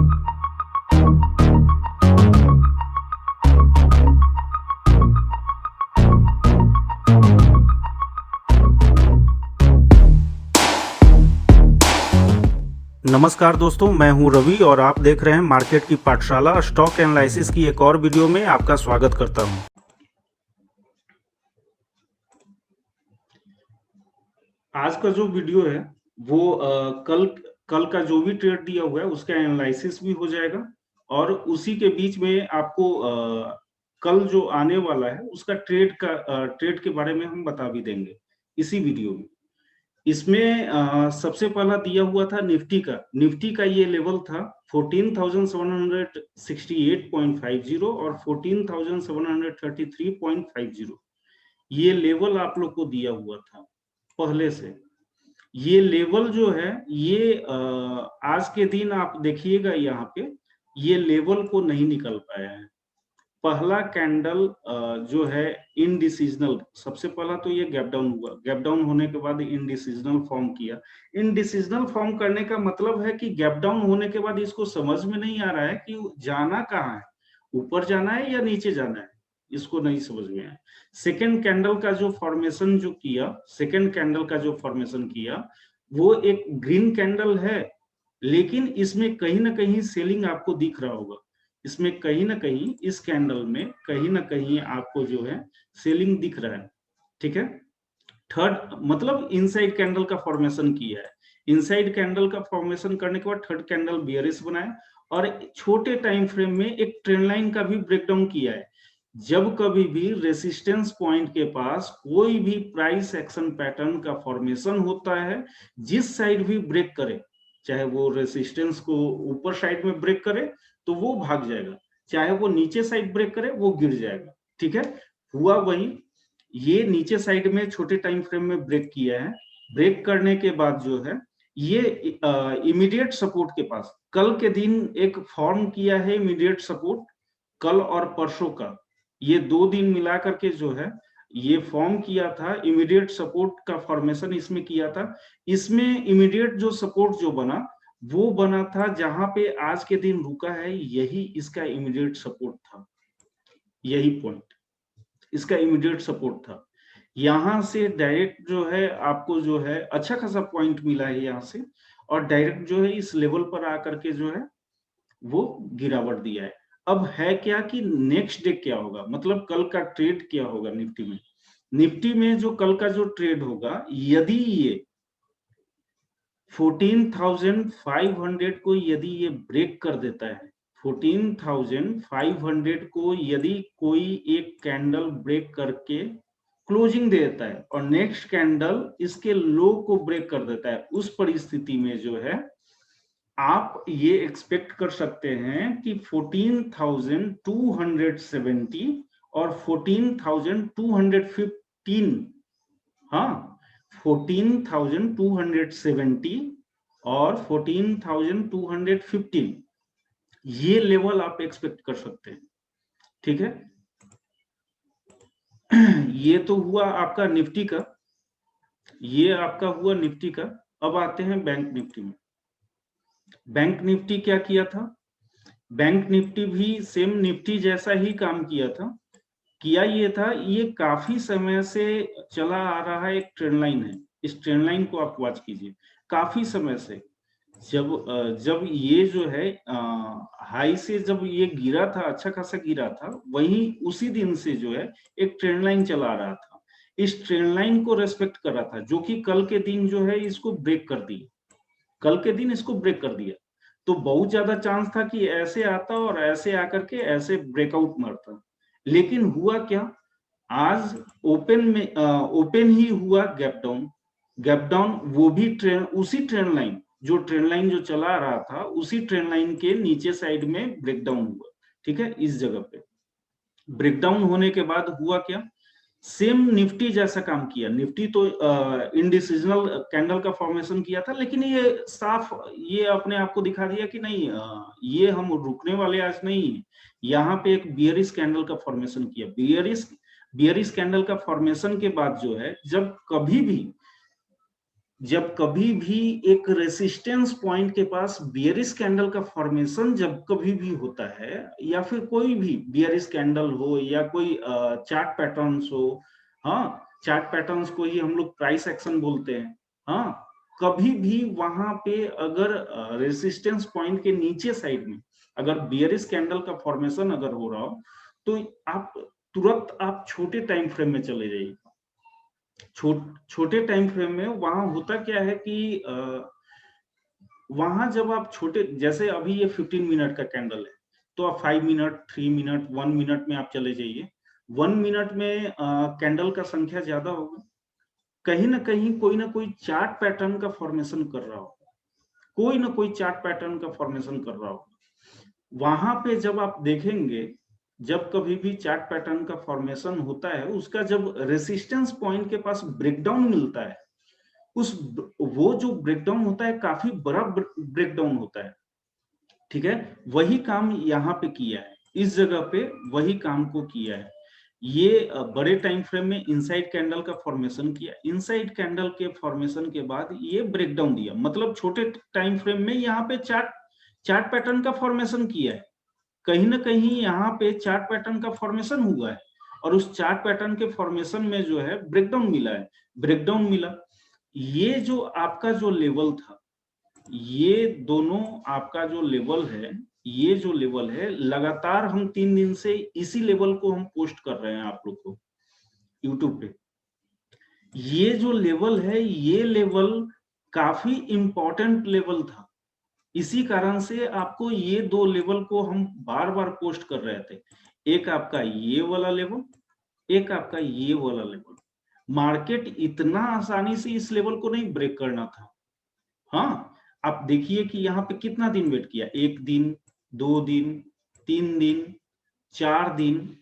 नमस्कार दोस्तों, मैं हूं रवि और आप देख रहे हैं मार्केट की पाठशाला। स्टॉक एनालिसिस की एक और वीडियो में आपका स्वागत करता हूं। आज का जो वीडियो है वो कल का जो भी ट्रेड दिया हुआ है उसका एनालिसिस भी हो जाएगा और उसी के बीच में आपको कल जो आने वाला है उसका ट्रेड के बारे में हम बता भी देंगे इसी वीडियो में। इसमें सबसे पहला दिया हुआ था निफ्टी का ये लेवल था 14,768.50 और 14,733.50। ये लेवल आप लोग को दिया हुआ था पहले से। ये लेवल जो है ये आज के दिन आप देखिएगा यहाँ पे ये लेवल को नहीं निकल पाया है। पहला कैंडल जो है इनडिसीजनल, सबसे पहला तो ये गैप डाउन हुआ, गैप डाउन होने के बाद इनडिसीजनल फॉर्म किया। इनडिसीजनल फॉर्म करने का मतलब है कि गैप डाउन होने के बाद इसको समझ में नहीं आ रहा है कि जाना कहाँ है, ऊपर जाना है या नीचे जाना है, इसको नहीं समझ में आया। सेकेंड कैंडल का जो फॉर्मेशन किया वो एक ग्रीन कैंडल है, लेकिन इसमें कहीं ना कहीं सेलिंग आपको दिख रहा होगा। इसमें कहीं ना कहीं इस कैंडल में कहीं ना कहीं आपको जो है सेलिंग दिख रहा है। ठीक है, थर्ड मतलब इनसाइड कैंडल का फॉर्मेशन किया है। इनसाइड कैंडल का फॉर्मेशन करने के बाद थर्ड कैंडल बियरिश बनाया और छोटे टाइम फ्रेम में एक ट्रेंड लाइन का भी ब्रेकडाउन किया है। जब कभी भी रेसिस्टेंस पॉइंट के पास कोई भी प्राइस एक्शन पैटर्न का फॉर्मेशन होता है, जिस साइड भी ब्रेक करे, चाहे वो रेसिस्टेंस को ऊपर साइड में ब्रेक करे तो वो भाग जाएगा, चाहे वो नीचे साइड ब्रेक करे वो गिर जाएगा। ठीक है, हुआ वही। ये नीचे साइड में छोटे टाइम फ्रेम में ब्रेक किया है। ब्रेक करने के बाद जो है ये इमीडिएट सपोर्ट के पास कल के दिन एक फॉर्म किया है इमीडिएट सपोर्ट, कल और परसों का ये 2 दिन मिला करके जो है ये फॉर्म किया था। इमीडिएट सपोर्ट का फॉर्मेशन इसमें किया था। इसमें इमीडिएट जो सपोर्ट जो बना वो बना था जहां पे आज के दिन रुका है, यही इसका इमीडिएट सपोर्ट था। यही पॉइंट इसका इमीडिएट सपोर्ट था। यहां से डायरेक्ट जो है आपको जो है अच्छा खासा पॉइंट मिला है यहां से, और डायरेक्ट जो है इस लेवल पर आकर के जो है वो गिरावट दिया है। अब है क्या कि नेक्स्ट डे क्या होगा, मतलब कल का ट्रेड क्या होगा निफ्टी में जो कल का जो ट्रेड होगा, यदि ये 14,500 को यदि ये ब्रेक कर देता है, 14,500 को यदि कोई एक कैंडल ब्रेक करके क्लोजिंग दे देता है और नेक्स्ट कैंडल इसके लो को ब्रेक कर देता है, उस परिस्थिति में जो है आप ये एक्सपेक्ट कर सकते हैं कि 14,270 और 14,215, हाँ 14,270 और 14,215 ये लेवल आप एक्सपेक्ट कर सकते हैं। ठीक है, ये तो हुआ आपका निफ्टी का, ये आपका हुआ निफ्टी का। अब आते हैं बैंक निफ्टी में। बैंक निफ्टी क्या किया था, बैंक निफ्टी भी सेम निफ्टी जैसा ही काम किया था। किया ये था, ये काफी समय से चला आ रहा है एक ट्रेंड लाइन है, इस ट्रेंड लाइन को आप वॉच कीजिए। काफी समय से जब ये जो है हाई से जब ये गिरा था, अच्छा खासा गिरा था, वहीं उसी दिन से जो है एक ट्रेंड लाइन चला आ रहा था। इस ट्रेंड लाइन को रेस्पेक्ट कर रहा था, जो कि कल के दिन जो है इसको ब्रेक कर दी, कल के दिन इसको ब्रेक कर दिया। तो बहुत ज्यादा चांस था कि ऐसे आता और ऐसे आकर के ऐसे ब्रेकआउट मारता, लेकिन हुआ क्या, आज ओपन ही हुआ गैप डाउन, वो भी उसी ट्रेंड लाइन जो चला रहा था उसी ट्रेंड लाइन के नीचे साइड में ब्रेकडाउन हुआ। ठीक है, इस जगह पे ब्रेकडाउन होने के बाद हुआ क्या, सेम निफ्टी जैसा काम किया। निफ्टी तो इनडिसीजनल कैंडल का फॉर्मेशन किया था, लेकिन ये साफ ये अपने आप को दिखा दिया कि नहीं, ये हम रुकने वाले आज नहीं है। यहाँ पे एक बियरिश कैंडल का फॉर्मेशन किया। बियरिश कैंडल का फॉर्मेशन के बाद जो है, जब कभी भी जब कभी भी एक रेसिस्टेंस पॉइंट के पास बियरिश कैंडल का फॉर्मेशन जब कभी भी होता है, या फिर कोई भी बियरिश कैंडल हो या कोई चार्ट पैटर्न्स हो, हाँ चार्ट पैटर्न्स को ही हम लोग प्राइस एक्शन बोलते हैं, हाँ कभी भी वहां पे अगर रेसिस्टेंस पॉइंट के नीचे साइड में अगर बियरिश कैंडल का फॉर्मेशन अगर हो रहा हो, तो आप तुरंत आप छोटे टाइम फ्रेम में चले जाइए। छोटे टाइम फ्रेम में वहां होता क्या है कि वहां जब आप छोटे, जैसे अभी ये 15 मिनट का कैंडल है, तो आप 5 मिनट, 3 मिनट, 1 मिनट में आप चले जाइए। 1 मिनट में कैंडल का संख्या ज्यादा होगा, कहीं ना कोई चार्ट पैटर्न का फॉर्मेशन कर रहा होगा, कोई ना कोई चार्ट पैटर्न का फॉर्मेशन कर रहा होगा। वहां पे जब आप देखेंगे, जब कभी भी चार्ट पैटर्न का फॉर्मेशन होता है, उसका जब रेसिस्टेंस पॉइंट के पास ब्रेकडाउन मिलता है, उस वो जो ब्रेकडाउन होता है काफी बड़ा ब्रेकडाउन होता है, ठीक है। वही काम यहाँ पे किया है, इस जगह पे वही काम को किया है। ये बड़े टाइम फ्रेम में इनसाइड कैंडल का फॉर्मेशन किया, इनसाइड कैंडल के फॉर्मेशन के बाद ये ब्रेकडाउन दिया, मतलब छोटे टाइम फ्रेम में यहाँ पे चार्ट पैटर्न का फॉर्मेशन किया है, कहीं ना कहीं यहाँ पे चार्ट पैटर्न का फॉर्मेशन हुआ है, और उस चार्ट पैटर्न के फॉर्मेशन में जो है ब्रेकडाउन मिला है, ब्रेकडाउन मिला। ये जो आपका जो लेवल था, ये दोनों आपका जो लेवल है, ये जो लेवल है, लगातार हम 3 दिन से इसी लेवल को हम पोस्ट कर रहे हैं आप लोग को यूट्यूब पे। ये जो लेवल है, ये लेवल काफी इंपॉर्टेंट लेवल था, इसी कारण से आपको ये दो लेवल को हम बार बार पोस्ट कर रहे थे। एक आपका ये वाला लेवल, एक आपका ये वाला लेवल। मार्केट इतना आसानी से इस लेवल को नहीं ब्रेक करना था। हाँ, आप देखिए कि यहाँ पे कितना दिन वेट किया, 1 दिन, 2 दिन, 3 दिन, 4 दिन,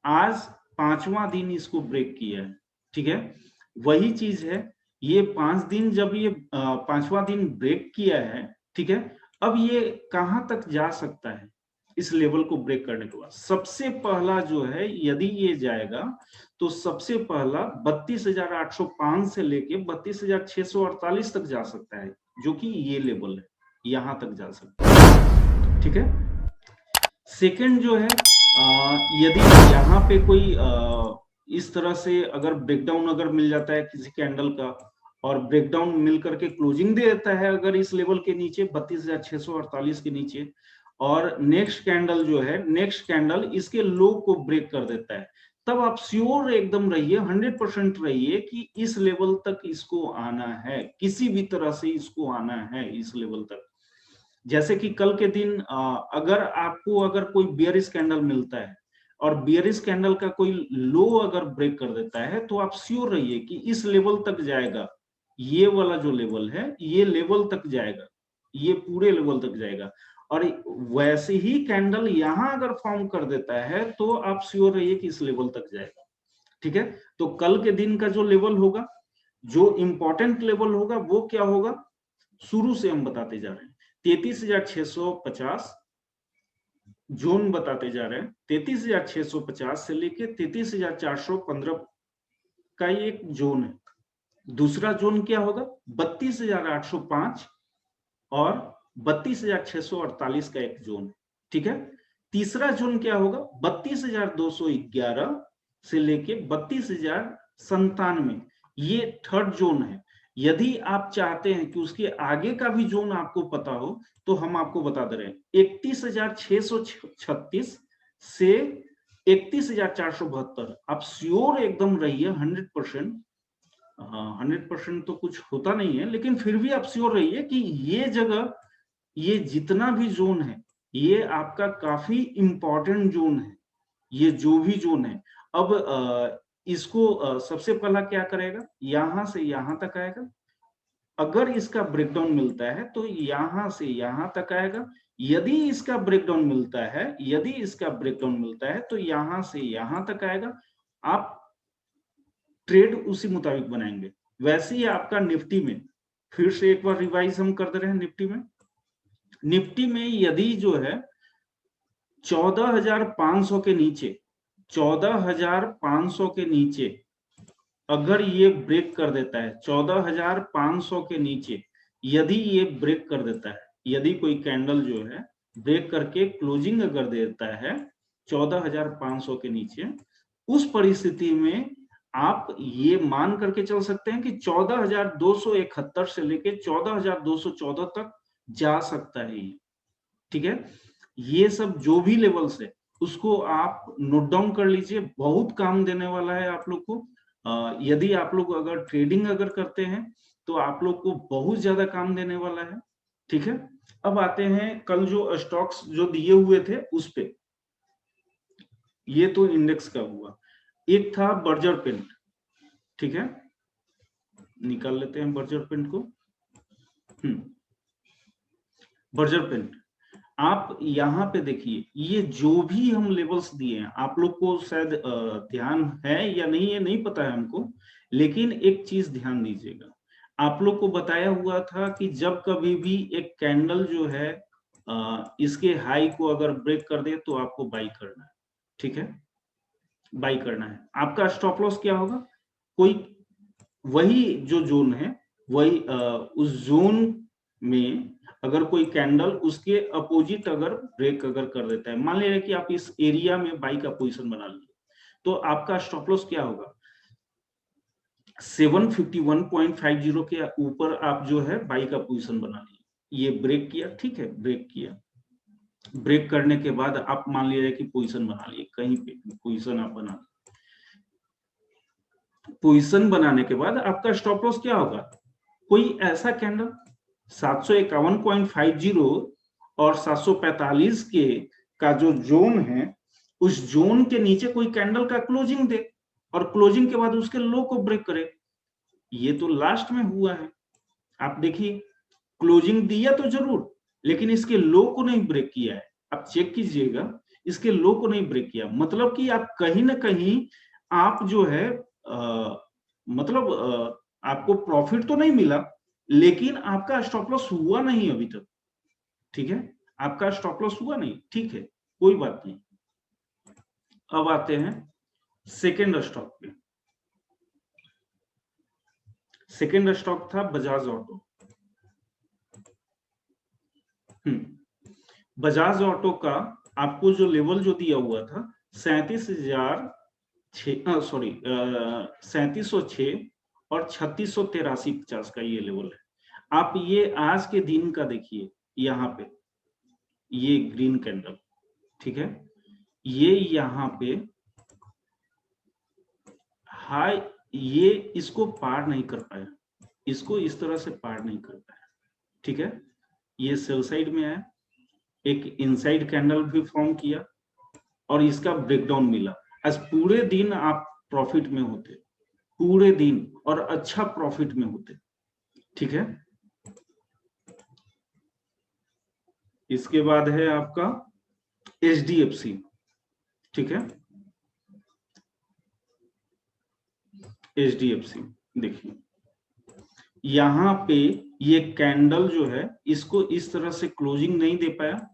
आज 5वां दिन इसको ब्रेक किया है, ठीक है। वही चीज है, ये 5 दिन जब ये 5वां दिन ब्रेक किया है, ठीक है, अब ये कहां तक जा सकता है इस लेवल को ब्रेक करने के बाद। सबसे पहला जो है, यदि ये जाएगा तो सबसे पहला 32,805 से लेके 32,648 तक जा सकता है, जो कि ये लेवल है, यहां तक जा सकता है, ठीक है। सेकंड जो है, यदि यहाँ पे कोई इस तरह से अगर ब्रेकडाउन अगर मिल जाता है किसी कैंडल का, और ब्रेकडाउन मिल करके क्लोजिंग दे देता है अगर इस लेवल के नीचे 32,648 के नीचे, और नेक्स्ट कैंडल जो है, नेक्स्ट कैंडल इसके लो को ब्रेक कर देता है, तब आप श्योर एकदम रहिए, 100% रहिए कि इस लेवल तक इसको आना है, किसी भी तरह से इसको आना है इस लेवल तक। जैसे कि कल के दिन अगर आपको अगर कोई बियरिश कैंडल मिलता है और बियरिश कैंडल का कोई लो अगर ब्रेक कर देता है, तो आप श्योर रहिए कि इस लेवल तक जाएगा, ये वाला जो लेवल है, ये लेवल तक जाएगा, ये पूरे लेवल तक जाएगा। और वैसे ही कैंडल यहां अगर फॉर्म कर देता है, तो आप श्योर रहिए कि इस लेवल तक जाएगा, ठीक है। तो कल के दिन का जो लेवल होगा, जो इंपॉर्टेंट लेवल होगा, वो क्या होगा, शुरू से हम बताते जा रहे हैं। 33,650 जोन बताते जा रहे हैं, 33,650 से लेके 33,415 का ये एक जोन है। दूसरा जोन क्या होगा, 32,805 और 32,648 का एक जोन, ठीक है। तीसरा जोन क्या होगा, 32,211 से लेके 32,097, ये थर्ड जोन है। यदि आप चाहते हैं कि उसके आगे का भी जोन आपको पता हो, तो हम आपको बता दे रहे हैं, 31,636 से 31,472। आप श्योर एकदम रहिए, 100%, 100% तो कुछ होता नहीं है, लेकिन फिर भी आप श्योर रहिए कि ये जगह, ये जितना भी जोन है, ये आपका काफी इंपॉर्टेंट जोन है, ये जो भी जोन है। अब इसको सबसे पहला क्या करेगा, यहां से यहां तक आएगा, अगर इसका ब्रेकडाउन मिलता है तो यहां से यहां तक आएगा, यदि इसका ब्रेकडाउन मिलता है, यदि इसका ब्रेकडाउन मिलता है तो यहां से यहां तक आएगा। आप ट्रेड उसी मुताबिक बनाएंगे। वैसे ही आपका निफ्टी में, फिर से एक बार रिवाइज हम कर दे रहे हैं, निफ्टी में यदि जो है 14,500 के नीचे, 14,500 के नीचे अगर ये ब्रेक कर देता है 14,500 के नीचे, यदि ये ब्रेक कर देता है, यदि कोई कैंडल जो है ब्रेक करके क्लोजिंग अगर देता है 14,500 के नीचे, उस परिस्थिति में आप ये मान करके चल सकते हैं कि 14,271 से लेके 14,214 तक जा सकता है ये। ठीक है, ये सब जो भी लेवल्स है उसको आप नोट डाउन कर लीजिए, बहुत काम देने वाला है आप लोग को। यदि आप लोग अगर ट्रेडिंग अगर करते हैं तो आप लोग को बहुत ज्यादा काम देने वाला है। ठीक है, अब आते हैं कल जो स्टॉक्स जो दिए हुए थे उस पे। ये तो इंडेक्स का हुआ। एक था बर्जर पेंट। ठीक है, निकाल लेते हैं बर्जर पेंट को। बर्जर पेंट, आप यहाँ पे देखिए, ये जो भी हम लेवल्स दिए हैं, आप लोग को शायद ध्यान है या नहीं है नहीं पता है हमको, लेकिन एक चीज ध्यान दीजिएगा। आप लोग को बताया हुआ था कि जब कभी भी एक कैंडल जो है इसके हाई को अगर ब्रेक कर दे तो आपको बाई करना है। ठीक है, बाई करना है। आपका स्टॉप लॉस क्या होगा? कोई वही जो जोन है, वही उस जोन में अगर कोई कैंडल उसके अपोजिट अगर ब्रेक अगर कर देता है, मान लीजिए कि आप इस एरिया में बाई का पोजीशन बना लिए, तो आपका स्टॉप लॉस क्या होगा? 751.50 के ऊपर आप जो है बाई का पोजीशन बना लिए। ये ब्रेक किया, ठीक है, ब्रेक किया, ब्रेक करने के बाद आप मान लीजिए कि पोजीशन बना लिए, कहीं पे पोजीशन आप बना लिए। पोजीशन बनाने के बाद आपका स्टॉप लॉस क्या होगा? कोई ऐसा कैंडल 751.50 और 745 के का जो जोन है, उस जोन के नीचे कोई कैंडल का क्लोजिंग दे और क्लोजिंग के बाद उसके लो को ब्रेक करे। ये तो लास्ट में हुआ है, आप देखिए, क्लोजिंग दिया तो जरूर, लेकिन इसके लो को नहीं ब्रेक किया है। आप चेक कीजिएगा, इसके लो को नहीं ब्रेक किया, मतलब कि आप कहीं ना कहीं आप जो है आपको प्रॉफिट तो नहीं मिला, लेकिन आपका स्टॉप लॉस हुआ नहीं अभी तक। ठीक है, आपका स्टॉप लॉस हुआ नहीं, ठीक है, कोई बात नहीं। अब आते हैं सेकेंड स्टॉक पे। सेकेंड स्टॉक था बजाज ऑटो। बजाज ऑटो का आपको जो लेवल जो दिया हुआ था 37,600 और 3683.50 का ये लेवल है। आप ये आज के दिन का देखिए, यहाँ पे ये ग्रीन कैंडल, ठीक है, ये यहाँ पे हाई, ये इसको पार नहीं कर पाया, इसको इस तरह से पार नहीं कर पाया। ठीक है, ये सेल साइड में आया, एक इनसाइड कैंडल भी फॉर्म किया और इसका ब्रेकडाउन मिला। आज पूरे दिन आप प्रॉफिट में होते, पूरे दिन, और अच्छा प्रॉफिट में होते। ठीक है, इसके बाद है आपका HDFC। ठीक है, HDFC देखिए, यहाँ पे ये कैंडल जो है इसको इस तरह से क्लोजिंग नहीं दे पाया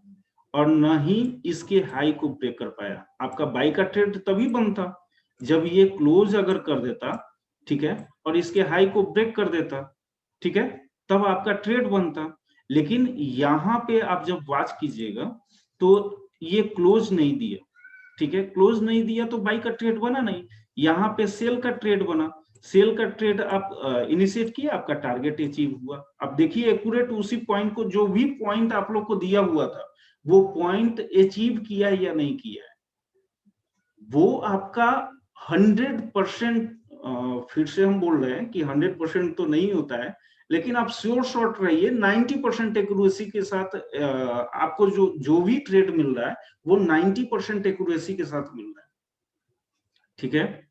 और न ही इसके हाई को ब्रेक कर पाया। आपका बाई का ट्रेड तभी बनता जब ये क्लोज अगर कर देता, ठीक है, और इसके हाई को ब्रेक कर देता, ठीक है, तब आपका ट्रेड बनता। लेकिन यहाँ पे आप जब वॉच कीजिएगा तो ये क्लोज नहीं दिया, ठीक है, क्लोज नहीं दिया तो बाई का ट्रेड बना नहीं, यहाँ पे सेल का ट्रेड बना। सेल का ट्रेड आप इनिशिएट किया, आपका टारगेट अचीव हुआ। अब देखिए एक्यूरेट उसी पॉइंट को, जो भी पॉइंट आप लोग को दिया हुआ था वो पॉइंट अचीव किया या नहीं किया है, वो आपका 100%, फिर से हम बोल रहे हैं कि 100% तो नहीं होता है, लेकिन आप श्योर शॉट रहिए 90% एक्यूरेसी के साथ आपको जो भी ट्रेड मिल रहा है वो 90% एक्यूरेसी के साथ मिल रहा है। ठीक है,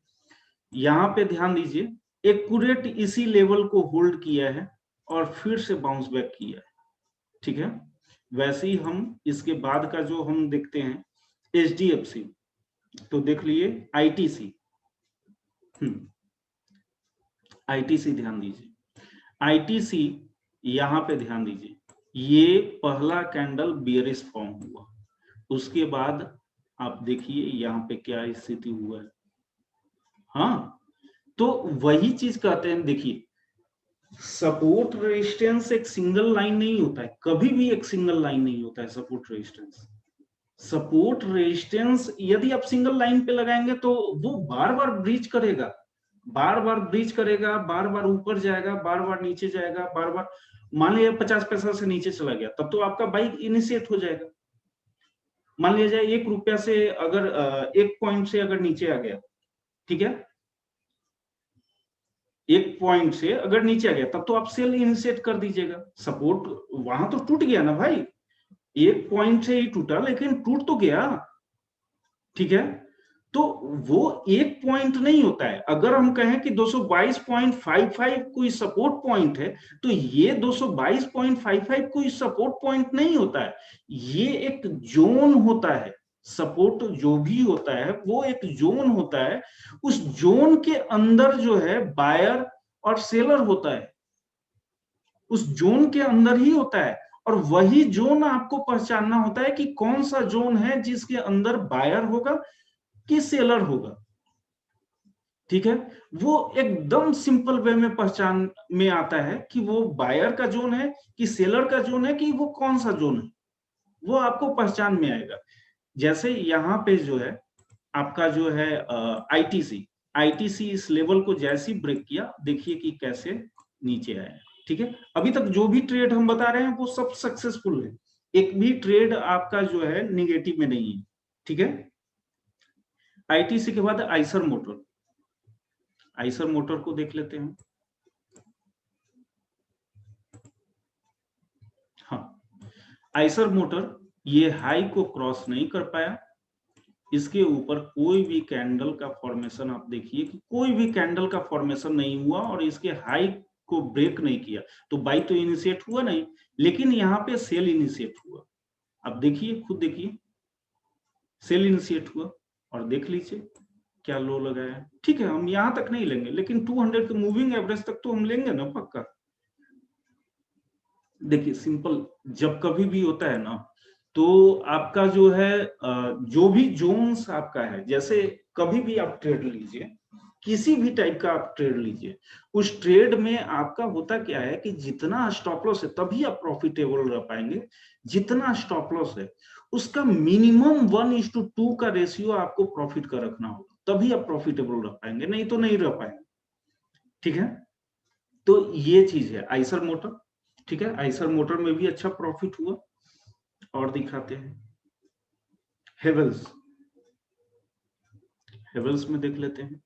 यहाँ पे ध्यान दीजिए, एक्यूरेट इसी लेवल को होल्ड किया है और फिर से बाउंस बैक किया है। ठीक है, वैसे ही हम इसके बाद का जो हम देखते हैं HDFC, तो देख लिए ITC। ITC ध्यान दीजिए, ITC यहाँ पे ध्यान दीजिए, ये पहला कैंडल बियरिश फॉर्म हुआ, उसके बाद आप देखिए यहाँ पे क्या स्थिति हुआ है। हाँ, तो वही चीज कहते हैं, देखिए सपोर्ट रेजिस्टेंस एक सिंगल लाइन नहीं होता है, कभी भी एक सिंगल लाइन नहीं होता है सपोर्ट रेजिस्टेंस। सपोर्ट रेजिस्टेंस यदि आप सिंगल लाइन पे लगाएंगे तो वो बार बार ब्रीच करेगा, बार बार ब्रीच करेगा, बार बार ऊपर जाएगा, बार बार नीचे जाएगा, बार बार, मान लिया 50 पैसा से नीचे चला गया, तब तो आपका बाइक इनिशिएट हो जाएगा। मान लिया जाए 1 रुपया से अगर 1 पॉइंट से अगर नीचे आ गया, ठीक है, 1 पॉइंट से अगर नीचे आ गया, तब तो आप सेल इनिशिएट कर दीजिएगा। सपोर्ट वहां तो टूट गया ना भाई, 1 पॉइंट से ही टूटा लेकिन टूट तो गया, ठीक है। तो वो 1 पॉइंट नहीं होता है। अगर हम कहें कि 222.55 कोई सपोर्ट पॉइंट है, तो ये 222.55 कोई सपोर्ट पॉइंट नहीं होता है, ये एक जोन होता है। सपोर्ट जो भी होता है वो एक जोन होता है, उस जोन के अंदर जो है बायर और सेलर होता है, उस जोन के अंदर ही होता है। और वही जोन आपको पहचानना होता है कि कौन सा जोन है जिसके अंदर बायर होगा कि सेलर होगा, ठीक है। वो एकदम सिंपल वे में पहचान में आता है कि वो बायर का जोन है कि सेलर का जोन है, कि वो कौन सा जोन है, वो आपको पहचान में आएगा। जैसे यहाँ पे जो है आपका जो है आईटीसी इस लेवल को जैसे ही ब्रेक किया, देखिए कि कैसे नीचे आया, ठीक है। अभी तक जो भी ट्रेड हम बता रहे हैं वो सब सक्सेसफुल है, एक भी ट्रेड आपका जो है निगेटिव में नहीं है, ठीक है। आईटीसी के बाद आइसर मोटर, आइसर मोटर को देख लेते हैं। हाँ, आइसर मोटर ये हाई को क्रॉस नहीं कर पाया, इसके ऊपर कोई भी कैंडल का फॉर्मेशन आप देखिए कि कोई भी कैंडल का फॉर्मेशन नहीं हुआ और इसके हाई को ब्रेक नहीं किया, तो बाई तो इनिशिएट हुआ नहीं, लेकिन यहाँ पे सेल इनिशिएट हुआ। अब देखिए, खुद देखिए, सेल इनिशिएट हुआ और देख लीजिए क्या लो लगाया, ठीक है। हम यहां तक नहीं लेंगे, लेकिन 200 के मूविंग एवरेज तक तो हम लेंगे ना पक्का। देखिए सिंपल, जब कभी भी होता है ना, तो आपका जो है जो भी जोन्स आपका है, जैसे कभी भी आप ट्रेड लीजिए, किसी भी टाइप का आप ट्रेड लीजिए, उस ट्रेड में आपका होता क्या है कि जितना स्टॉप लॉस है तभी आप प्रॉफिटेबल रह पाएंगे, जितना स्टॉप लॉस है उसका मिनिमम 1:2 का रेशियो आपको प्रॉफिट का रखना होगा, तभी आप प्रॉफिटेबल रह पाएंगे, नहीं तो नहीं रह पाएंगे, ठीक है। तो ये चीज है आइसर मोटर, ठीक है। आइसर मोटर में भी अच्छा प्रॉफिट हुआ। और दिखाते हैं हेवल्स, हेवल्स में देख लेते हैं।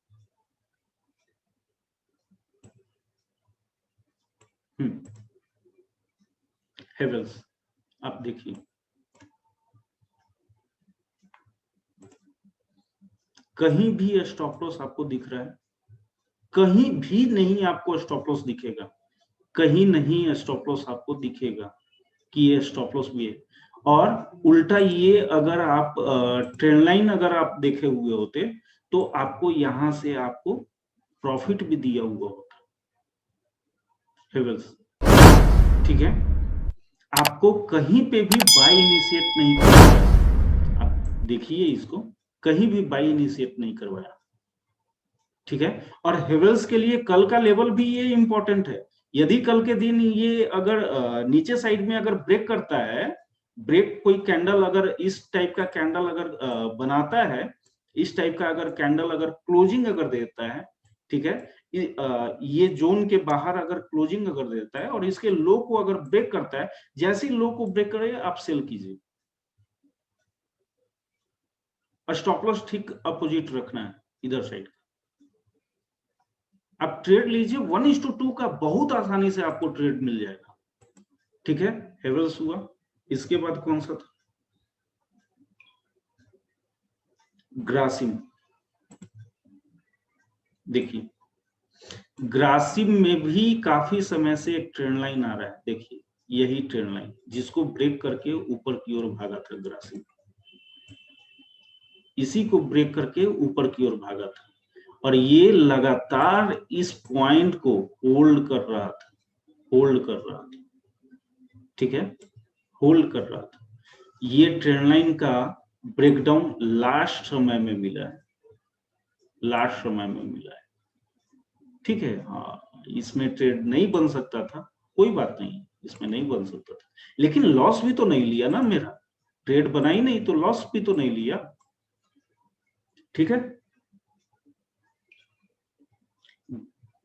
हेवल्स आप देखिए, कहीं भी स्टॉप लॉस आपको दिख रहा है? कहीं भी नहीं आपको स्टॉप लॉस दिखेगा, कहीं नहीं स्टॉप लॉस आपको दिखेगा कि ये स्टॉप लॉस भी है। और उल्टा ये अगर आप ट्रेंड लाइन अगर आप देखे हुए होते तो आपको यहां से आपको प्रॉफिट भी दिया हुआ होता हेवल्स, ठीक है। आपको कहीं पे भी बाय इनिशिएट नहीं करवाया, आप देखिए इसको, कहीं भी बाय इनिशिएट नहीं करवाया, ठीक है। और हेवल्स के लिए कल का लेवल भी ये इंपॉर्टेंट है। यदि कल के दिन ये अगर नीचे साइड में अगर ब्रेक करता है, ब्रेक कोई कैंडल अगर इस टाइप का कैंडल अगर बनाता है, इस टाइप का अगर कैंडल अगर क्लोजिंग अगर देता है, ठीक है, ये जोन के बाहर अगर क्लोजिंग अगर देता है और इसके लो को अगर ब्रेक करता है, जैसे ही लो को ब्रेक करे आप सेल कीजिए, और स्टॉप लॉस ठीक अपोजिट रखना है इधर साइड। आप ट्रेड लीजिए 1:2 का, बहुत आसानी से आपको ट्रेड मिल जाएगा, ठीक है। हेवल्स हुआ, इसके बाद कौन सा था? ग्रासिम। देखिए ग्रासिम में भी काफी समय से एक ट्रेंड लाइन आ रहा है, देखिए यही ट्रेंड लाइन जिसको ब्रेक करके ऊपर की ओर भागा था ग्रासिम, इसी को ब्रेक करके ऊपर की ओर भागा था, और ये लगातार इस पॉइंट को होल्ड कर रहा था, होल्ड कर रहा था, ठीक है, होल्ड कर रहा था। ये ट्रेंड लाइन का ब्रेकडाउन लास्ट समय में मिला है, लास्ट समय में मिला है, ठीक है। हाँ, इसमें ट्रेड नहीं बन सकता था, कोई बात नहीं, इसमें नहीं बन सकता था, लेकिन लॉस भी तो नहीं लिया ना, मेरा ट्रेड बना ही नहीं तो लॉस भी तो नहीं लिया। ठीक है।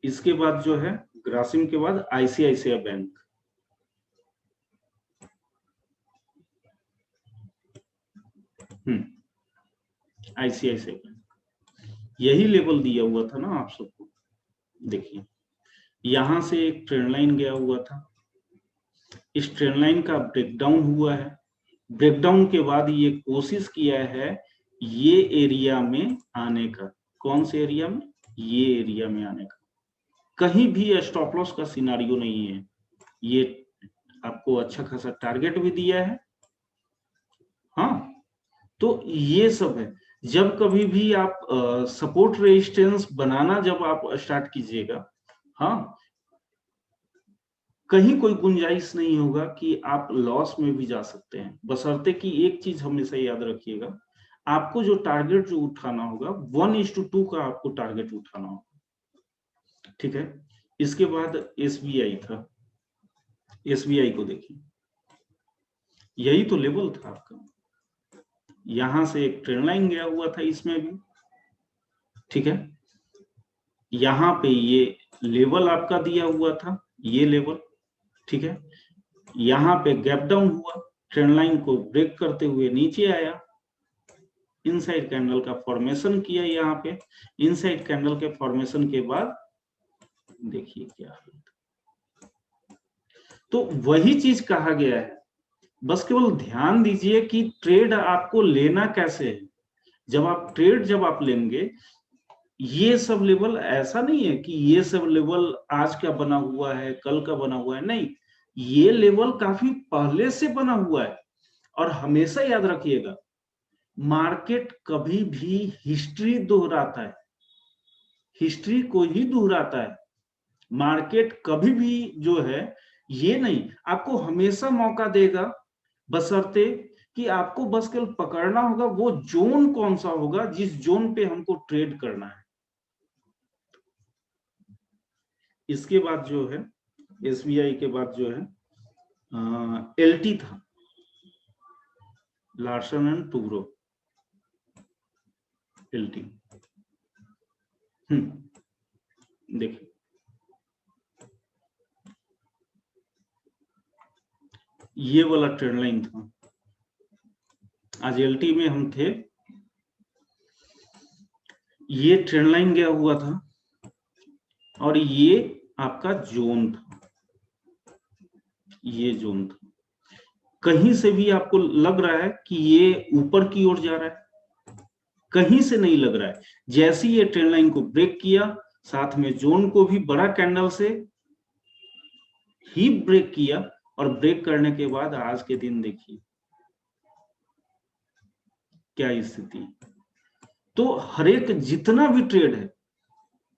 इसके बाद जो है ग्रासिम के बाद आईसीआईसीआई बैंक। आईसीआईसीआई बैंक, यही लेवल दिया हुआ था ना आप सबको। देखिए यहां से एक ट्रेंड लाइन गया हुआ था, इस ट्रेंड लाइन का ब्रेकडाउन हुआ है, ब्रेकडाउन के बाद ये कोशिश किया है ये एरिया में आने का। कौन से एरिया में? ये एरिया में आने का। कहीं भी स्टॉप लॉस का सिनारियो नहीं है। ये आपको अच्छा खासा टारगेट भी दिया है। हाँ, तो ये सब है। जब कभी भी आप सपोर्ट रेजिस्टेंस बनाना जब आप स्टार्ट कीजिएगा, हाँ, कहीं कोई गुंजाइश नहीं होगा कि आप लॉस में भी जा सकते हैं, बशर्ते कि एक चीज हमेशा याद रखिएगा, आपको जो टारगेट जो उठाना होगा 1:2 का आपको टारगेट उठाना होगा। ठीक है। इसके बाद एसबीआई था, एसबीआई को देखिए, यही तो लेवल था आपका, यहां से एक ट्रेंड लाइन गया हुआ था इसमें भी। ठीक है। यहां पे ये लेवल आपका दिया हुआ था, ये लेवल। ठीक है। यहां पे गैप डाउन हुआ, ट्रेंड लाइन को ब्रेक करते हुए नीचे आया, इनसाइड कैंडल का फॉर्मेशन किया यहाँ पे। इनसाइड कैंडल के फॉर्मेशन के बाद देखिए क्या है, तो वही चीज कहा गया है, बस केवल ध्यान दीजिए कि ट्रेड आपको लेना कैसे है। जब आप लेंगे, ये सब लेवल ऐसा नहीं है कि ये सब लेवल आज का बना हुआ है, कल का बना हुआ है, नहीं, ये लेवल काफी पहले से बना हुआ है। और हमेशा याद रखिएगा, मार्केट कभी भी हिस्ट्री दोहराता है, हिस्ट्री को ही दोहराता है। मार्केट कभी भी जो है ये नहीं, आपको हमेशा मौका देगा, बशर्ते कि आपको बस केवल पकड़ना होगा वो जोन कौन सा होगा जिस जोन पे हमको ट्रेड करना है। इसके बाद जो है एसबीआई के बाद जो है एलटी था, लार्सन एंड टूब्रो, एलटी। देखिए ये वाला ट्रेंड लाइन था, आज एलटी में हम थे, ये ट्रेंड लाइन गया हुआ था और ये आपका जोन था, ये जोन था। कहीं से भी आपको लग रहा है कि ये ऊपर की ओर जा रहा है? कहीं से नहीं लग रहा है। जैसे ये ट्रेंड लाइन को ब्रेक किया, साथ में जोन को भी बड़ा कैंडल से ही ब्रेक किया, और ब्रेक करने के बाद आज के दिन देखिए क्या स्थिति। तो हर एक जितना भी ट्रेड है,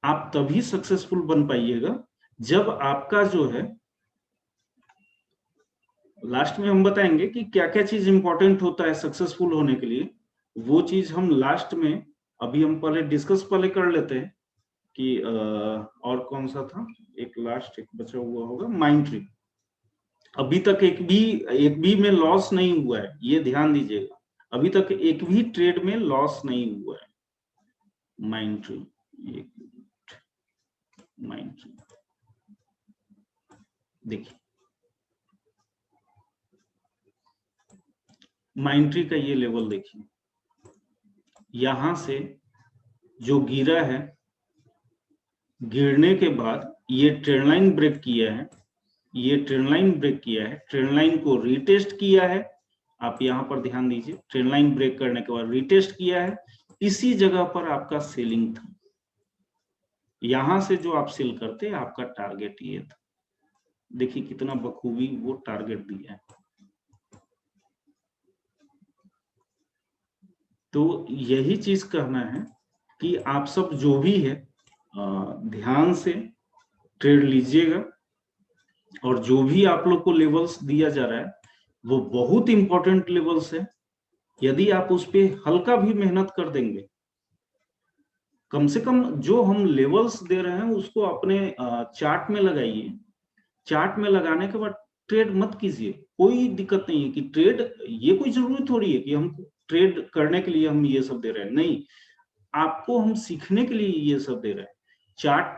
आप तभी सक्सेसफुल बन पाइएगा जब आपका जो है, लास्ट में हम बताएंगे कि क्या क्या चीज इंपॉर्टेंट होता है सक्सेसफुल होने के लिए, वो चीज हम लास्ट में, अभी हम पहले डिस्कस कर लेते हैं कि और कौन सा था, एक लास्ट एक बचा हुआ होगा, माइंड ट्री। अभी तक एक भी में लॉस नहीं हुआ है, ये ध्यान दीजिएगा, अभी तक एक भी ट्रेड में लॉस नहीं हुआ है। माइंड ट्री, एक माइंड ट्री देखिए, माइंड ट्री का ये लेवल देखिए, यहां से जो गिरा है, गिरने के बाद ये ट्रेंड लाइन ब्रेक किया है, ये ट्रेंड लाइन ब्रेक किया है, ट्रेंड लाइन को रीटेस्ट किया है। आप यहां पर ध्यान दीजिए, ट्रेंड लाइन ब्रेक करने के बाद रीटेस्ट किया है, इसी जगह पर आपका सेलिंग था, यहां से जो आप सेल करते आपका टारगेट ये था। देखिए कितना बखूबी वो टारगेट दिया है। तो यही चीज कहना है कि आप सब जो भी है ध्यान से ट्रेड लीजिएगा, और जो भी आप लोग को लेवल्स दिया जा रहा है वो बहुत इंपॉर्टेंट लेवल्स है। यदि आप उस पर हल्का भी मेहनत कर देंगे कम से कम जो हम लेवल्स दे रहे हैं उसको अपने चार्ट में लगाइए। चार्ट में लगाने के बाद ट्रेड मत कीजिए, कोई दिक्कत नहीं है कि ट्रेड, ये कोई जरूरी थोड़ी है कि हम ट्रेड करने के लिए हम ये सब दे रहे हैं, नहीं, आपको हम सीखने के लिए ये सब दे रहे हैं। चार्ट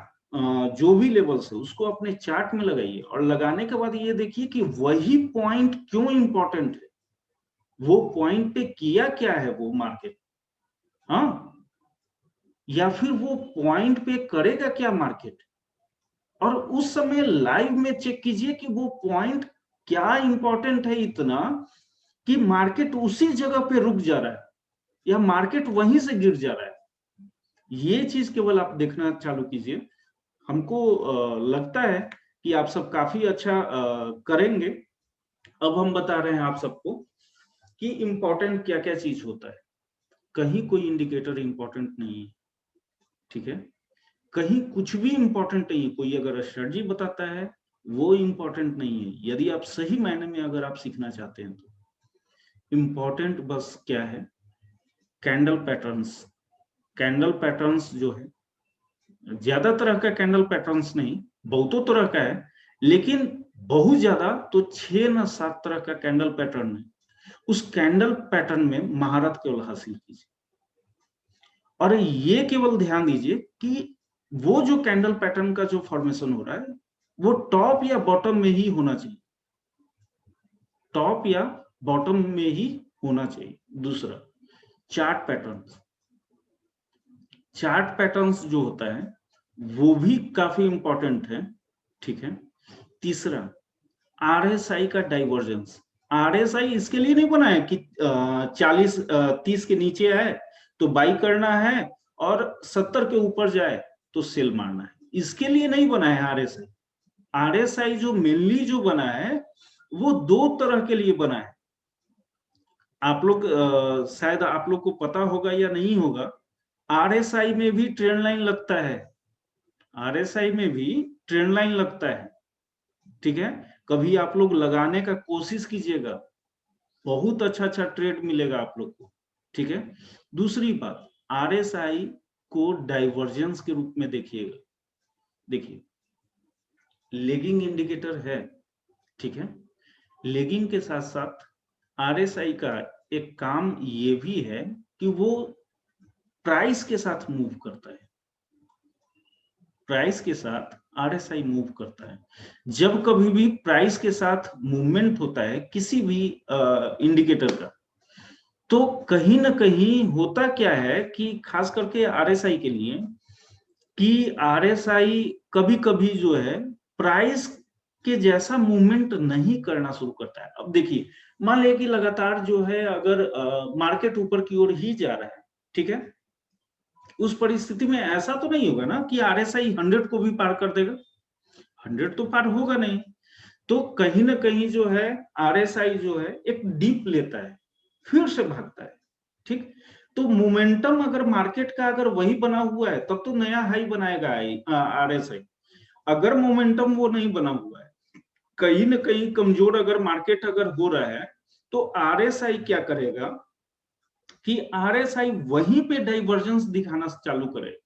जो भी लेवल्स है उसको अपने चार्ट में लगाइए, और लगाने के बाद ये देखिए कि वही पॉइंट क्यों इंपॉर्टेंट है, वो पॉइंट पे किया क्या है वो मार्केट, हाँ, या फिर वो पॉइंट पे करेगा क्या मार्केट। और उस समय लाइव में चेक कीजिए कि वो पॉइंट क्या इंपॉर्टेंट है इतना कि मार्केट उसी जगह पे रुक जा रहा है या मार्केट वहीं से गिर जा रहा है। ये चीज केवल आप देखना चालू कीजिए। हमको लगता है कि आप सब काफी अच्छा करेंगे। अब हम बता रहे हैं आप सबको कि इंपॉर्टेंट क्या क्या चीज होता है। कहीं कोई इंडिकेटर इंपॉर्टेंट नहीं है, ठीक है, कहीं कुछ भी इंपॉर्टेंट नहीं है। कोई अगर स्ट्रेटजी बताता है वो इंपॉर्टेंट नहीं है, यदि आप सही मायने में अगर आप सीखना चाहते हैं तो। इंपॉर्टेंट बस क्या है, कैंडल पैटर्न्स। कैंडल पैटर्न्स जो है, ज्यादा तरह का कैंडल पैटर्न्स नहीं, बहुतों तरह का है, लेकिन बहुत ज्यादा तो 6 न 7 तरह का कैंडल पैटर्न है। उस कैंडल पैटर्न में महारत केवल हासिल कीजिए, और ये केवल ध्यान दीजिए कि वो जो कैंडल पैटर्न का जो फॉर्मेशन हो रहा है वो टॉप या बॉटम में ही होना चाहिए, टॉप या बॉटम में ही होना चाहिए। दूसरा, चार्ट पैटर्न्स। चार्ट पैटर्न्स जो होता है वो भी काफी इंपॉर्टेंट है, ठीक है। तीसरा, आरएसआई का डाइवर्जेंस। आरएसआई इसके लिए नहीं बना है कि 30 के नीचे है तो बाई करना है और 70 के ऊपर जाए तो सेल मारना है, इसके लिए नहीं बना है आरएसआई। आरएसआई जो मेनली जो बना है वो 2 तरह के लिए बना है। आप लोग शायद आप लोग को पता होगा या नहीं होगा, आरएसआई में भी ट्रेंड लाइन लगता है, आरएसआई में भी ट्रेंड लाइन लगता है, ठीक है। कभी आप लोग लगाने का कोशिश कीजिएगा, बहुत अच्छा अच्छा ट्रेड मिलेगा आप लोग को, ठीक है। दूसरी बात, आरएसआई को डाइवर्जेंस के रूप में देखिएगा। देखिए, लेगिंग इंडिकेटर है, ठीक है, लेगिंग के साथ साथ आरएसआई का एक काम ये भी है कि वो प्राइस के साथ मूव करता है, प्राइस के साथ आरएसआई मूव करता है। जब कभी भी प्राइस के साथ मूवमेंट होता है किसी भी इंडिकेटर का, तो कहीं ना कहीं होता क्या है कि खास करके आरएसआई के लिए, कि आरएसआई कभी कभी जो है प्राइस के जैसा मूवमेंट नहीं करना शुरू करता है। अब देखिए, मान लिया कि लगातार जो है अगर मार्केट ऊपर की ओर ही जा रहा है, ठीक है, उस परिस्थिति में ऐसा तो नहीं होगा ना कि आरएसआई 100 को भी पार कर देगा, 100 तो पार होगा नहीं। तो कहीं ना कहीं जो है आरएसआई जो है एक डीप लेता है, फिर से भागता है, ठीक। तो मोमेंटम अगर मार्केट का अगर वही बना हुआ है तब तो नया हाई बनाएगा आरएसआई। अगर मोमेंटम वो नहीं बना हुआ है, कहीं ना कहीं कमजोर अगर मार्केट अगर हो रहा है, तो आरएसआई क्या करेगा कि आरएसआई वहीं पे डाइवर्जेंस दिखाना चालू करे,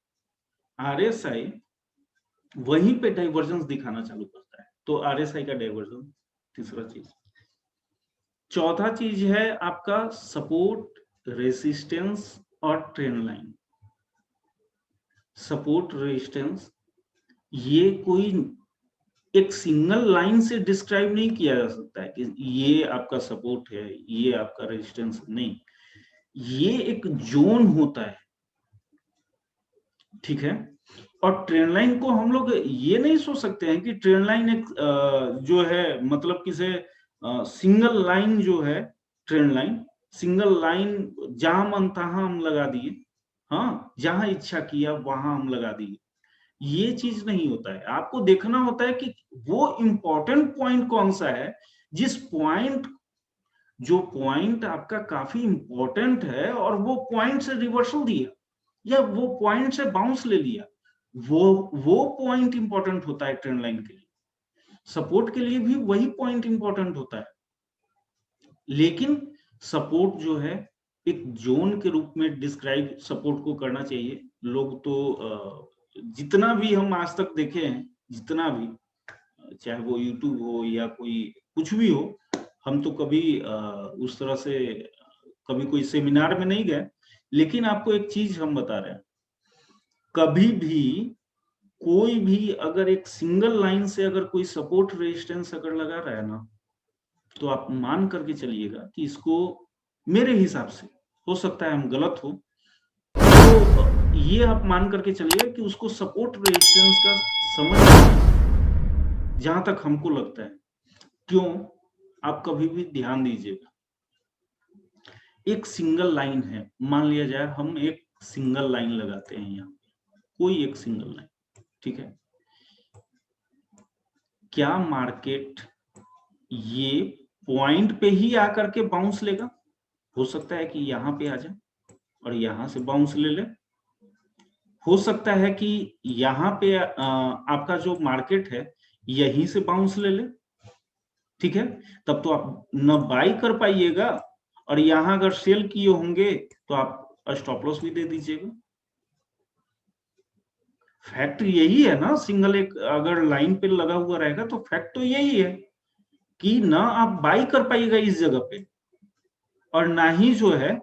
आरएसआई वहीं पे डाइवर्जेंस दिखाना चालू करता है। तो आरएसआई का डाइवर्जेंस तीसरा चीज। चौथा चीज है आपका सपोर्ट, रेसिस्टेंस और ट्रेंड लाइन। सपोर्ट, रेजिस्टेंस, ये कोई एक सिंगल लाइन से डिस्क्राइब नहीं किया जा सकता है कि ये आपका सपोर्ट है, ये आपका रेजिस्टेंस, नहीं, ये एक जोन होता है, ठीक है। और ट्रेंड लाइन को हम लोग ये नहीं सोच सकते हैं कि ट्रेंड लाइन एक जो है मतलब किसे सिंगल लाइन जो है, ट्रेंड लाइन सिंगल लाइन जहां मन तहां हम लगा दिए, हाँ, जहां इच्छा किया वहां हम लगा दिए, ये चीज नहीं होता है। आपको देखना होता है कि वो इंपॉर्टेंट पॉइंट कौन सा है, जिस पॉइंट, जो पॉइंट आपका काफी इंपॉर्टेंट है और वो पॉइंट से रिवर्सल दिया या वो पॉइंट से बाउंस ले लिया, वो पॉइंट इंपॉर्टेंट होता है ट्रेंड लाइन के लिए। सपोर्ट के लिए भी वही पॉइंट इंपॉर्टेंट होता है, लेकिन सपोर्ट जो है एक जोन के रूप में डिस्क्राइब सपोर्ट को करना चाहिए। लोग तो जितना भी हम आज तक देखे हैं, जितना भी, चाहे वो यूट्यूब हो या कोई कुछ भी हो, हम तो कभी उस तरह से कभी कोई सेमिनार में नहीं गए, लेकिन आपको एक चीज हम बता रहे हैं, कभी भी कोई भी अगर एक सिंगल लाइन से अगर कोई सपोर्ट रेजिस्टेंस अगर लगा रहा है ना, तो आप मान करके चलिएगा कि इसको, मेरे हिसाब से, हो सकता है हम गलत हो, तो ये आप मान करके चलिए कि उसको सपोर्ट रेजिस्टेंस का समझ, जहां तक हमको लगता है। क्यों? आप कभी भी ध्यान दीजिएगा, एक सिंगल लाइन है, मान लिया जाए हम एक सिंगल लाइन लगाते हैं यहाँ, कोई एक सिंगल लाइन, ठीक है, क्या मार्केट ये पॉइंट पे ही आकर के बाउंस लेगा? हो सकता है कि यहां पे आ जाए और यहां से बाउंस ले ले, हो सकता है कि यहाँ पे आपका जो मार्केट है यहीं से बाउंस ले ले, ठीक है, तब तो आप न बाई कर पाइएगा, और यहां अगर सेल किए होंगे तो आप स्टॉप लॉस भी दे दीजिएगा। फैक्ट यही है ना, सिंगल एक अगर लाइन पे लगा हुआ रहेगा तो फैक्ट तो यही है कि ना आप बाई कर पाइएगा इस जगह पे, और ना ही जो है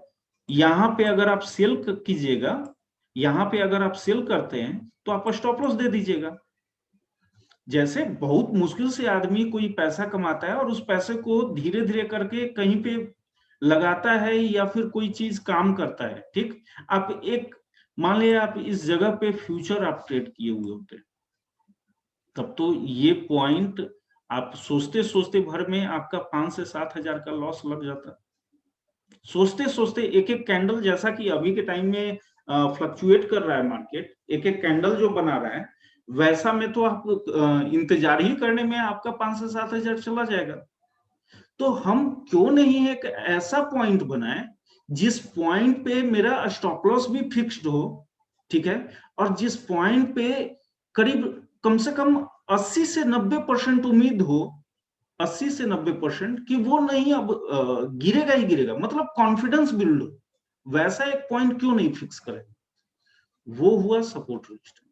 यहाँ पे अगर आप सेल कीजिएगा, यहाँ पे अगर आप सेल करते हैं तो आप स्टॉप लॉस दे दीजिएगा। जैसे बहुत मुश्किल से आदमी कोई पैसा कमाता है और उस पैसे को धीरे धीरे करके कहीं पे लगाता है या फिर कोई चीज काम करता है, ठीक, आप एक, मान लिया आप इस जगह पे फ्यूचर आप ट्रेड किए हुए होते हैं, तब तो ये पॉइंट आप सोचते सोचते भर में आपका 5 से 7 हजार का लॉस लग जाता। सोचते सोचते एक एक कैंडल, जैसा कि अभी के टाइम में फ्लक्चुएट कर रहा है मार्केट, एक एक कैंडल जो बना रहा है, वैसा में तो आप इंतजार ही करने में आपका 5 से 7 हजार चला जाएगा। तो हम क्यों नहीं एक ऐसा पॉइंट बनाए जिस पॉइंट पे मेरा स्टॉप लॉस भी फिक्स्ड हो, ठीक है, और जिस पॉइंट पे करीब कम से कम 80 से 90% उम्मीद हो, 80 से 90% कि वो नहीं अब गिरेगा ही गिरेगा, मतलब कॉन्फिडेंस बिल्ड हो, वैसा एक पॉइंट क्यों नहीं फिक्स करें? वो हुआ सपोर्ट रेजिस्टेंस।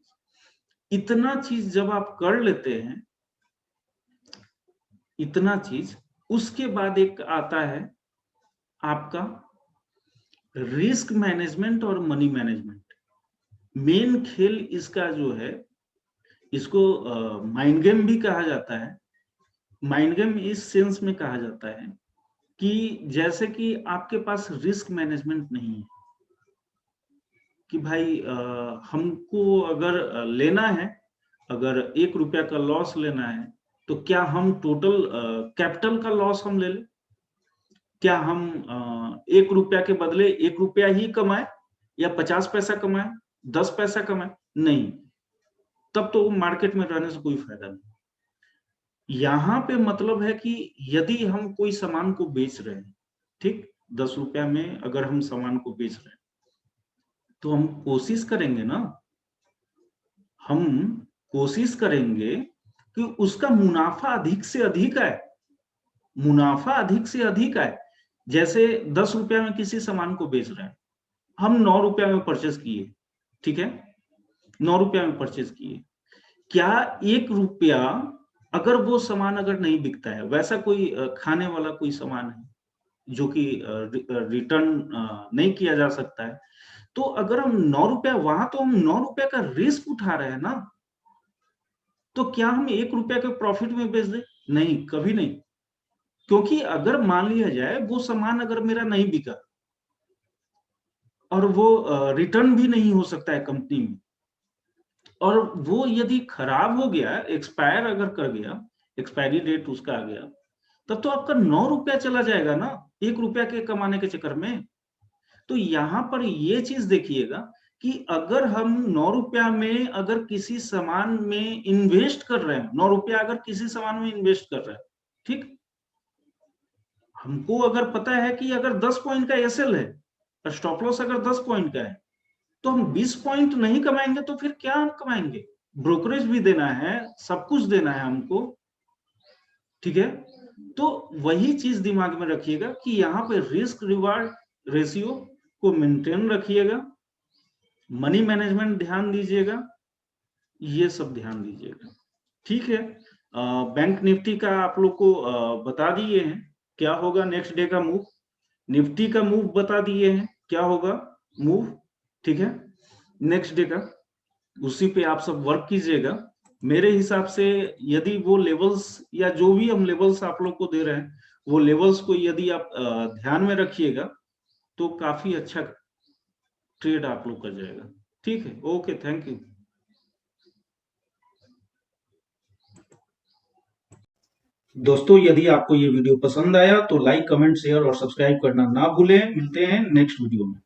इतना चीज जब आप कर लेते हैं, इतना चीज, उसके बाद एक आता है आपका रिस्क मैनेजमेंट और मनी मैनेजमेंट। मेन खेल इसका जो है, इसको माइंड गेम भी कहा जाता है। माइंड गेम इस सेंस में कहा जाता है कि जैसे कि आपके पास रिस्क मैनेजमेंट नहीं है, कि भाई हमको अगर लेना है, अगर 1 रुपया का लॉस लेना है, तो क्या हम टोटल कैपिटल का लॉस हम ले लें? क्या हम 1 रुपया के बदले 1 रुपया ही कमाए, या 50 पैसा कमाए, 10 पैसा कमाए? नहीं, तब तो मार्केट में रहने से कोई फायदा नहीं। यहाँ पे मतलब है कि यदि हम कोई सामान को बेच रहे हैं, ठीक, 10 रुपया में अगर हम सामान को बेच रहे हैं, तो हम कोशिश करेंगे ना, हम कोशिश करेंगे कि उसका मुनाफा अधिक से अधिक आए, मुनाफा अधिक से अधिक आए। जैसे 10 रुपया में किसी सामान को बेच रहे हैं, हम 9 रुपया में परचेस किए, ठीक है, 9 रुपया में परचेस किए, क्या 1 रुपया अगर वो सामान अगर नहीं बिकता है, वैसा कोई खाने वाला कोई सामान है जो कि रिटर्न नहीं किया जा सकता है, तो अगर हम 9 रुपया, वहां तो हम 9 रुपया का रिस्क उठा रहे हैं ना, तो क्या हम 1 रुपया के प्रॉफिट में बेच दें? नहीं, कभी नहीं। क्योंकि अगर मान लिया जाए वो सामान अगर मेरा नहीं बिका और वो रिटर्न भी नहीं हो सकता है कंपनी में, और वो यदि खराब हो गया, एक्सपायर अगर कर गया, एक्सपायरी डेट उसका आ गया, तब तो आपका 9 रुपया चला जाएगा ना, 1 रुपया के कमाने के चक्कर में। तो यहाँ पर ये चीज देखिएगा कि अगर हम 9 रुपया में अगर किसी सामान में इन्वेस्ट कर रहे हैं, 9 रुपया अगर किसी सामान में इन्वेस्ट कर रहे हैं, ठीक, हमको अगर पता है कि अगर 10 पॉइंट का एसएल है, स्टॉप लॉस अगर 10 पॉइंट का है, तो हम 20 पॉइंट नहीं कमाएंगे तो फिर क्या हम कमाएंगे? ब्रोकरेज भी देना है, सब कुछ देना है हमको, ठीक है। तो वही चीज दिमाग में रखिएगा कि यहाँ पे रिस्क रिवार्ड रेशियो को मेंटेन रखिएगा, मनी मैनेजमेंट ध्यान दीजिएगा, ये सब ध्यान दीजिएगा। ठीक है, बैंक निफ्टी का आप लोग को बता दिए हैं क्या होगा नेक्स्ट डे का मूव, निफ्टी का मूव बता दिए हैं क्या होगा मूव। ठीक है, नेक्स्ट डे का उसी पे आप सब वर्क कीजिएगा। मेरे हिसाब से यदि वो लेवल्स या जो भी हम लेवल्स आप लोग को दे रहे हैं वो लेवल्स को यदि आप ध्यान में रखिएगा तो काफी अच्छा ट्रेड आप लोग का जाएगा। ठीक है, ओके, थैंक यू। दोस्तों, यदि आपको ये वीडियो पसंद आया तो लाइक, कमेंट, शेयर और सब्सक्राइब करना ना भूलें। मिलते हैं नेक्स्ट वीडियो में।